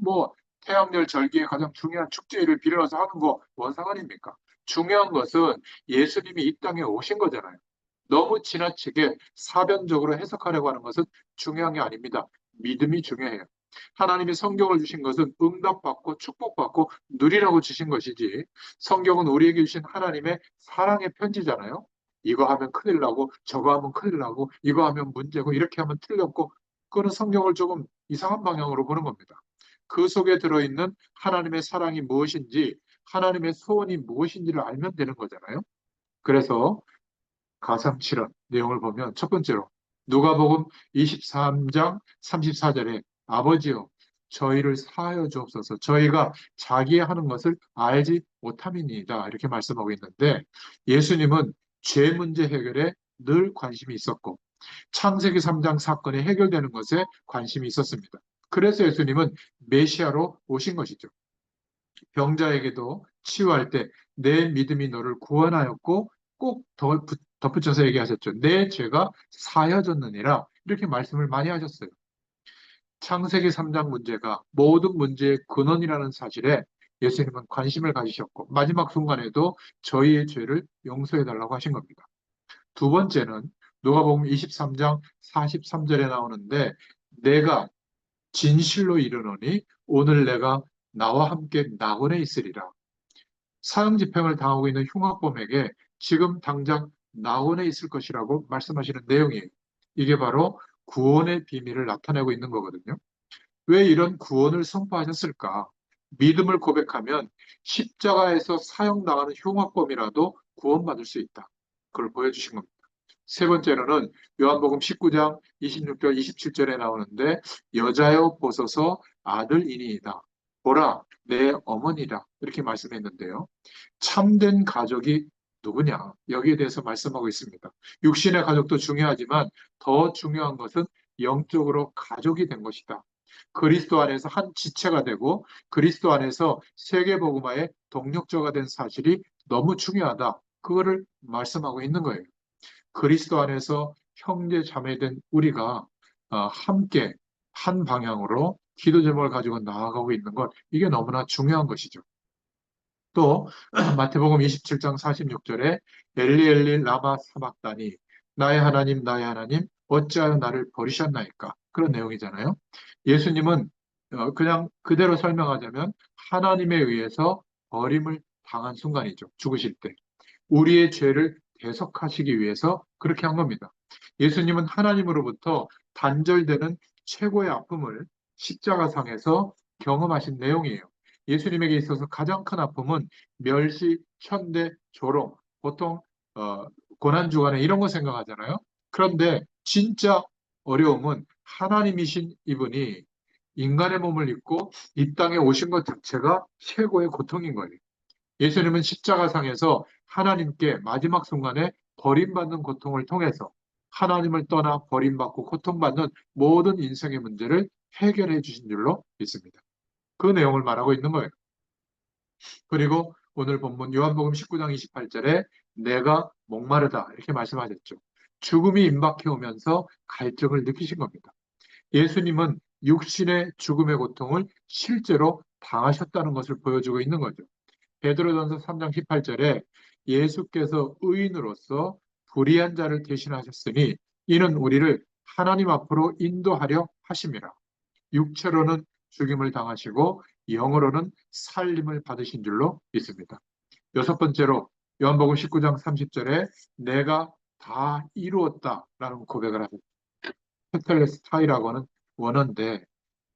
뭐 태양열 절기에 가장 중요한 축제일을 빌어서 하는 거 뭔 상관입니까? 중요한 것은 예수님이 이 땅에 오신 거잖아요. 너무 지나치게 사변적으로 해석하려고 하는 것은 중요한 게 아닙니다. 믿음이 중요해요. 하나님이 성경을 주신 것은 응답받고 축복받고 누리라고 주신 것이지 성경은 우리에게 주신 하나님의 사랑의 편지잖아요. 이거 하면 큰일 나고 저거 하면 큰일 나고 이거 하면 문제고 이렇게 하면 틀렸고 그거는 성경을 조금 이상한 방향으로 보는 겁니다. 그 속에 들어있는 하나님의 사랑이 무엇인지 하나님의 소원이 무엇인지를 알면 되는 거잖아요. 그래서 가상칠언 내용을 보면 첫 번째로 누가복음 23장 34절에 아버지여 저희를 사하여 주옵소서 저희가 자기 하는 것을 알지 못함이니이다 이렇게 말씀하고 있는데 예수님은 죄 문제 해결에 늘 관심이 있었고 창세기 3장 사건이 해결되는 것에 관심이 있었습니다. 그래서 예수님은 메시아로 오신 것이죠. 병자에게도 치유할 때 내 믿음이 너를 구원하였고 꼭 덧붙여서 얘기하셨죠. 내 죄가 사여졌느니라 이렇게 말씀을 많이 하셨어요. 창세기 3장 문제가 모든 문제의 근원이라는 사실에 예수님은 관심을 가지셨고 마지막 순간에도 저희의 죄를 용서해달라고 하신 겁니다. 두 번째는 누가복음 23장 43절에 나오는데 내가 진실로 이르노니 오늘 내가 나와 함께 낙원에 있으리라. 사형집행을 당하고 있는 흉악범에게 지금 당장 낙원에 있을 것이라고 말씀하시는 내용이에요. 이게 바로 구원의 비밀을 나타내고 있는 거거든요. 왜 이런 구원을 선포하셨을까? 믿음을 고백하면 십자가에서 사형당하는 흉악범이라도 구원받을 수 있다. 그걸 보여주신 겁니다. 세 번째로는 요한복음 19장 26절, 27절에 나오는데 여자여 보소서 아들이니이다. 보라 내 어머니라 이렇게 말씀했는데요. 참된 가족이 누구냐? 여기에 대해서 말씀하고 있습니다. 육신의 가족도 중요하지만 더 중요한 것은 영적으로 가족이 된 것이다. 그리스도 안에서 한 지체가 되고 그리스도 안에서 세계복음화의 동력자가 된 사실이 너무 중요하다. 그거를 말씀하고 있는 거예요. 그리스도 안에서 형제 자매된 우리가 함께 한 방향으로 기도 제목을 가지고 나아가고 있는 것, 이게 너무나 중요한 것이죠. 또 마태복음 27장 46절에 엘리 엘리 라마 사박다니 나의 하나님 어찌하여 나를 버리셨나이까 그런 내용이잖아요. 예수님은 그냥 그대로 설명하자면 하나님에 의해서 버림을 당한 순간이죠. 죽으실 때. 우리의 죄를 대속하시기 위해서 그렇게 한 겁니다. 예수님은 하나님으로부터 단절되는 최고의 아픔을 십자가상에서 경험하신 내용이에요. 예수님에게 있어서 가장 큰 아픔은 멸시, 천대, 조롱, 보통 어, 고난주간에 이런 거 생각하잖아요. 그런데 진짜 어려움은 하나님이신 이분이 인간의 몸을 입고 이 땅에 오신 것 자체가 최고의 고통인 거예요. 예수님은 십자가상에서 하나님께 마지막 순간에 버림받는 고통을 통해서 하나님을 떠나 버림받고 고통받는 모든 인생의 문제를 해결해 주신 줄로 믿습니다. 그 내용을 말하고 있는 거예요. 그리고 오늘 본문 요한복음 19장 28절에 내가 목마르다 이렇게 말씀하셨죠. 죽음이 임박해 오면서 갈증을 느끼신 겁니다. 예수님은 육신의 죽음의 고통을 실제로 당하셨다는 것을 보여주고 있는 거죠. 베드로전서 3장 18절에 예수께서 의인으로서 불의한 자를 대신하셨으니 이는 우리를 하나님 앞으로 인도하려 하심이라. 육체로는 죽임을 당하시고 영으로는 살림을 받으신 줄로 믿습니다. 여섯 번째로 요한복음 19장 30절에 내가 다 이루었다라는 고백을 하셨습니다. 테텔레스타이라고 하는 원어인데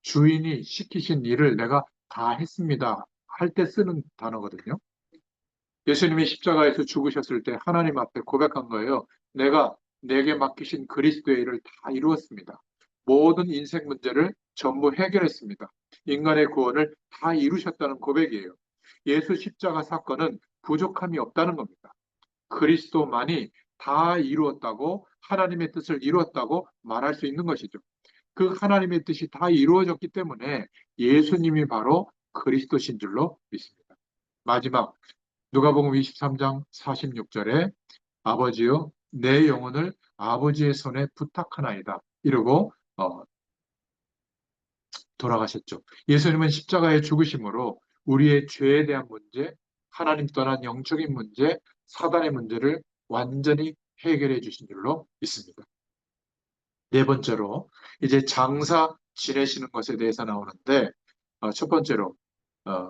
주인이 시키신 일을 내가 다 했습니다. 할 때 쓰는 단어거든요. 예수님이 십자가에서 죽으셨을 때 하나님 앞에 고백한 거예요. 내가 내게 맡기신 그리스도의 일을 다 이루었습니다. 모든 인생 문제를 전부 해결했습니다. 인간의 구원을 다 이루셨다는 고백이에요. 예수 십자가 사건은 부족함이 없다는 겁니다. 그리스도만이 다 이루었다고 하나님의 뜻을 이루었다고 말할 수 있는 것이죠. 그 하나님의 뜻이 다 이루어졌기 때문에 예수님이 바로 그리스도신 줄로 믿습니다. 마지막 누가복음 23장 46절에 아버지여 내 영혼을 아버지의 손에 부탁하나이다 이러고 돌아가셨죠. 예수님은 십자가의 죽으심으로 우리의 죄에 대한 문제, 하나님 떠난 영적인 문제, 사단의 문제를 완전히 해결해 주신 줄로 믿습니다. 네 번째로 이제 장사 지내시는 것에 대해서 나오는데 첫 번째로 어,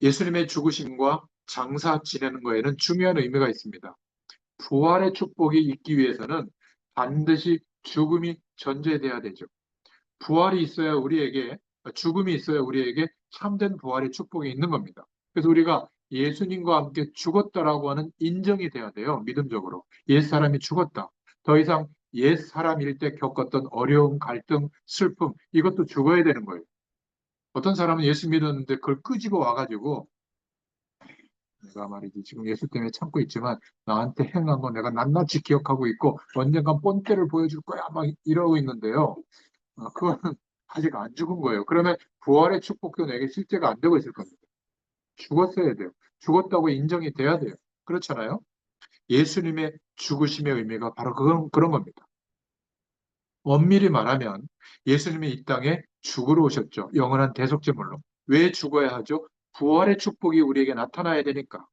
예수님의 죽으심과 장사 지내는 거에는 중요한 의미가 있습니다. 부활의 축복이 있기 위해서는 반드시 죽음이 전제돼야 되죠. 부활이 있어야 우리에게, 죽음이 있어야 우리에게 참된 부활의 축복이 있는 겁니다. 그래서 우리가 예수님과 함께 죽었다라고 하는 인정이 돼야 돼요. 믿음적으로. 옛사람이 죽었다. 더 이상 옛사람일 때 겪었던 어려움, 갈등, 슬픔, 이것도 죽어야 되는 거예요. 어떤 사람은 예수 믿었는데 그걸 끄집어 와가지고 내가 말이지 지금 예수 때문에 참고 있지만 나한테 행한 거 내가 낱낱이 기억하고 있고 언젠간 본때를 보여줄 거야 막 이러고 있는데요. 그거는 아직 안 죽은 거예요. 그러면 부활의 축복도 내게 실제가 안 되고 있을 겁니다. 죽었어야 돼요. 죽었다고 인정이 돼야 돼요. 그렇잖아요. 예수님의 죽으심의 의미가 바로 그런 겁니다. 엄밀히 말하면 예수님이 이 땅에 죽으러 오셨죠. 영원한 대속제물로. 왜 죽어야 하죠? 부활의 축복이 우리에게 나타나야 되니까.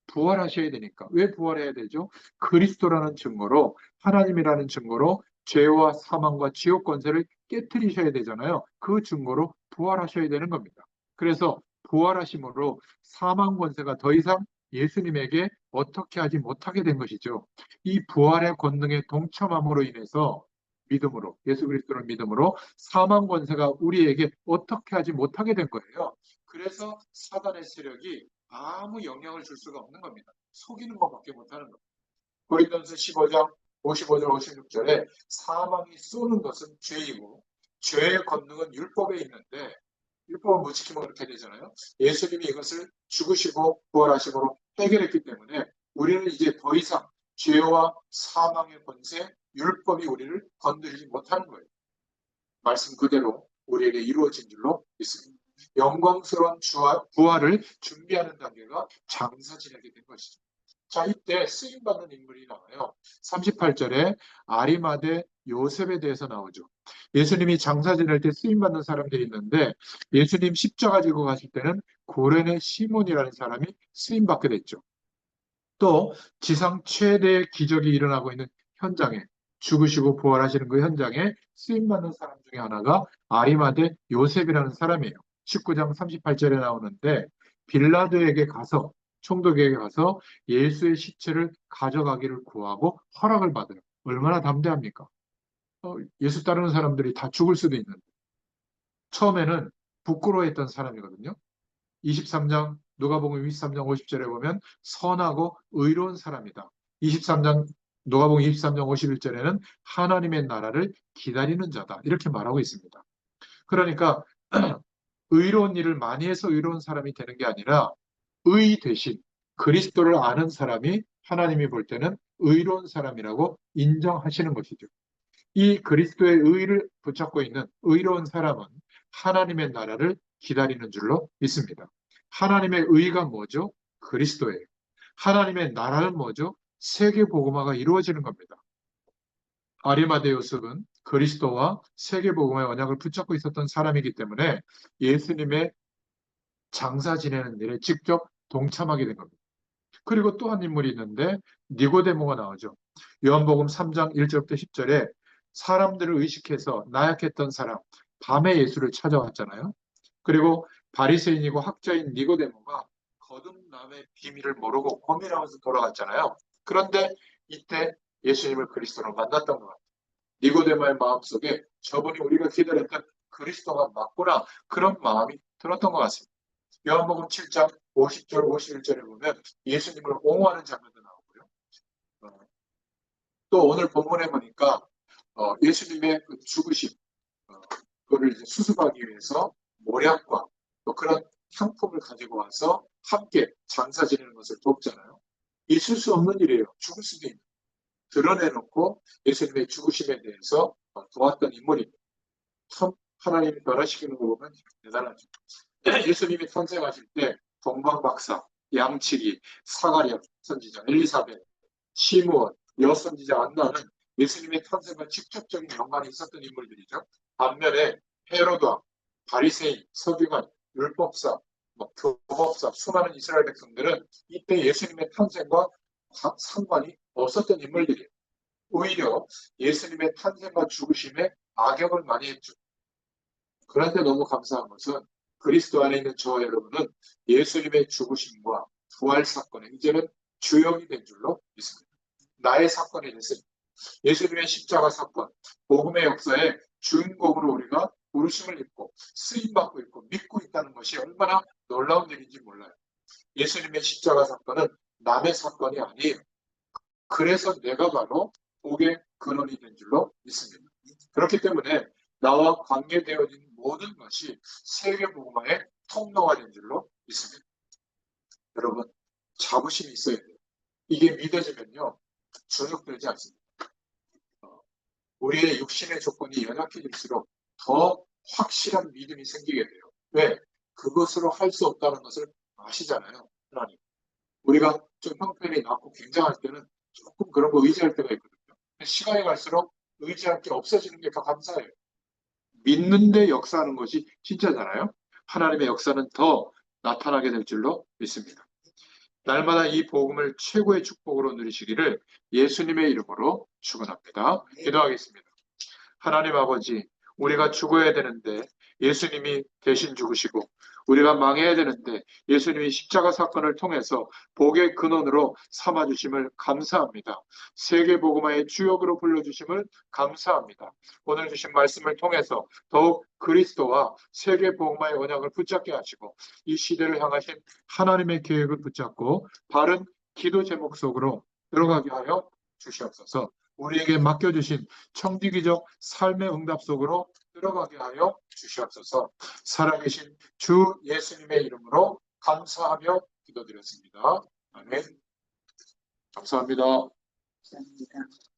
부활하셔야 되니까. 왜 부활해야 되죠? 그리스도라는 증거로, 하나님이라는 증거로 죄와 사망과 지옥 권세를 깨뜨리셔야 되잖아요. 그 증거로 부활하셔야 되는 겁니다. 그래서 부활하심으로 사망 권세가 더 이상 예수님에게 어떻게 하지 못하게 된 것이죠. 이 부활의 권능에 동참함으로 인해서 믿음으로, 예수 그리스도를 믿음으로 사망 권세가 우리에게 어떻게 하지 못하게 된 거예요. 그래서 사단의 세력이 아무 영향을 줄 수가 없는 겁니다. 속이는 것밖에 못하는 겁니다. 고린도전서 15장 55절 56절에 사망이 쏘는 것은 죄이고 죄의 권능은 율법에 있는데 율법을 못 지키면 그렇게 되잖아요. 예수님이 이것을 죽으시고 부활하심으로 해결했기 때문에 우리는 이제 더 이상 죄와 사망의 권세, 율법이 우리를 건드리지 못하는 거예요. 말씀 그대로 우리에게 이루어진 줄로 믿습니다. 영광스러운 부활을 준비하는 단계가 장사 지내게 된 것이죠. 자, 이때 쓰임받는 인물이 나와요. 38절에 아리마대 요셉에 대해서 나오죠. 예수님이 장사 지낼 때 쓰임받는 사람들이 있는데 예수님 십자가 지고 가실 때는 고레네 시몬이라는 사람이 쓰임받게 됐죠. 또 지상 최대의 기적이 일어나고 있는 현장에 죽으시고 부활하시는 그 현장에 쓰임받는 사람 중에 하나가 아리마대 요셉이라는 사람이에요. 19장 38절에 나오는데 빌라도에게 가서 총독에게 가서 예수의 시체를 가져가기를 구하고 허락을 받아요. 얼마나 담대합니까? 예수 따르는 사람들이 다 죽을 수도 있는데 처음에는 부끄러워했던 사람이거든요. 23장 누가복음 23장 50절에 보면 선하고 의로운 사람이다. 23장 누가복음 23장 51절에는 하나님의 나라를 기다리는 자다. 이렇게 말하고 있습니다. 그러니까 의로운 일을 많이 해서 의로운 사람이 되는 게 아니라 의 대신 그리스도를 아는 사람이 하나님이 볼 때는 의로운 사람이라고 인정하시는 것이죠. 이 그리스도의 의를 붙잡고 있는 의로운 사람은 하나님의 나라를 기다리는 줄로 믿습니다. 하나님의 의가 뭐죠? 그리스도예요. 하나님의 나라는 뭐죠? 세계 복음화가 이루어지는 겁니다. 아리마대 요셉은 그리스도와 세계 복음화의 언약을 붙잡고 있었던 사람이기 때문에 예수님의 장사 지내는 일에 직접 동참하게 된 겁니다. 그리고 또 한 인물이 있는데 니고데모가 나오죠. 요한복음 3장 1절부터 10절에 사람들을 의식해서 나약했던 사람, 밤에 예수를 찾아왔잖아요. 그리고 바리새인이고 학자인 니고데모가 거듭남의 비밀을 모르고 고민하면서 돌아갔잖아요. 그런데 이때 예수님을 그리스도로 만났던 것 같아요. 니고데모의 마음속에 저분이 우리가 기다렸던 그리스도가 맞구나, 그런 마음이 들었던 것 같습니다. 요한복음 7장 50절 51절에 보면 예수님을 옹호하는 장면도 나오고요. 또 오늘 본문에 보니까 예수님의 그 죽으심, 그거를 이제 수습하기 위해서 모략과 또 그런 상품을 가지고 와서 함께 장사 지내는 것을 돕잖아요. 있을 수 없는 일이에요. 죽을 수도 있는. 드러내놓고 예수님의 죽으심에 대해서 도왔던 인물입니다. 참 하나님이 변화시키는 거 보면 대단하죠. 예수님이 탄생하실 때 동방박사, 양치기, 사가랴 선지자, 엘리사벳, 시므온, 여선지자 안나는 예수님의 탄생과 직접적인 연관이 있었던 인물들이죠. 반면에 헤로드 왕, 바리새인, 서기관, 율법사, 교법사, 수많은 이스라엘 백성들은 이때 예수님의 탄생과 상관이 없었던 인물들이에요. 오히려 예수님의 탄생과 죽으심에 악역을 많이 했죠. 그런데 너무 감사한 것은 그리스도 안에 있는 저와 여러분은 예수님의 죽으심과 부활 사건에 이제는 주역이 된 줄로 믿습니다. 나의 사건이 됐습니다. 예수님의 십자가 사건, 복음의 역사에 주인공으로 우리가 부르심을 입고 쓰임받고 있고 믿고 있다는 것이 얼마나 놀라운 일인지 몰라요. 예수님의 십자가 사건은 남의 사건이 아니에요. 그래서 내가 바로 복의 근원이 된 줄로 믿습니다. 그렇기 때문에 나와 관계되어진 모든 것이 세계 복음화의 통로가 된 줄로 믿습니다. 여러분, 자부심이 있어야 돼요. 이게 믿어지면요, 주눅들지 않습니다. 우리의 육신의 조건이 연약해질수록 더 확실한 믿음이 생기게 돼요. 왜? 그것으로 할 수 없다는 것을 아시잖아요. 하나님. 우리가 좀 형편이 낮고 굉장할 때는 조금 그런 거 의지할 때가 있거든요. 시간이 갈수록 의지할 게 없어지는 게 더 감사해요. 믿는데 역사하는 것이 진짜잖아요. 하나님의 역사는 더 나타나게 될 줄로 믿습니다. 날마다 이 복음을 최고의 축복으로 누리시기를 예수님의 이름으로 축원합니다. 기도하겠습니다. 하나님 아버지, 우리가 죽어야 되는데 예수님이 대신 죽으시고 우리가 망해야 되는데 예수님이 십자가 사건을 통해서 복의 근원으로 삼아주심을 감사합니다. 세계복음화의 주역으로 불러주심을 감사합니다. 오늘 주신 말씀을 통해서 더욱 그리스도와 세계복음화의 언약을 붙잡게 하시고 이 시대를 향하신 하나님의 계획을 붙잡고 바른 기도 제목 속으로 들어가게 하여 주시옵소서. 우리에게 맡겨주신 청지기적 삶의 응답 속으로 들어가게 하여 주시옵소서. 살아계신 주 예수님의 이름으로 감사하며 기도드렸습니다. 아멘. 감사합니다. 감사합니다.